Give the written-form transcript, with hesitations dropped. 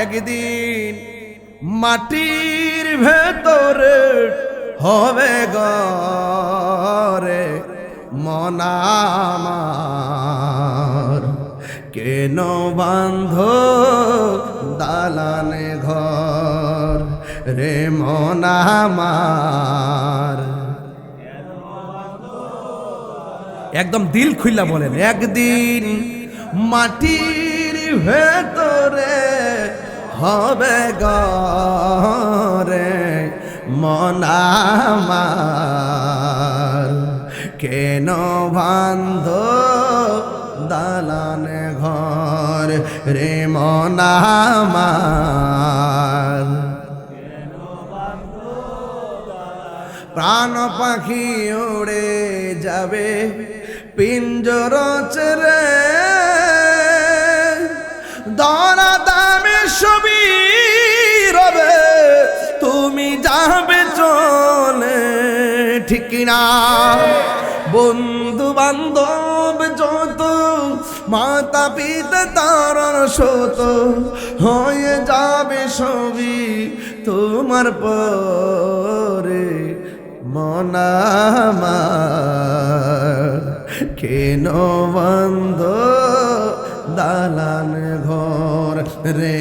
একদিন মাটির ভেতরে হবে ঘরে মন আমার, কেন বান্ধ দালানে ঘর রে মন আমার। একদম দিল খুইলা বলেন, একদিন মাটির ভেতরে হবে ঘরে মন আমার, কেন বান্ধ দালানে ঘর রে মন আমার। প্রাণ পাখি উড়ে যাবে পিঞ্জর ছেড়ে, দরা দামে সবই রবে তুমি যাবে চলে, ঠিক না? বন্ধু বান্ধব যত মাতা পিতা তার শত হয়ে যাবে সবই তোমার পরে মন আমার, কেন বন্ধ দালান ঘর রে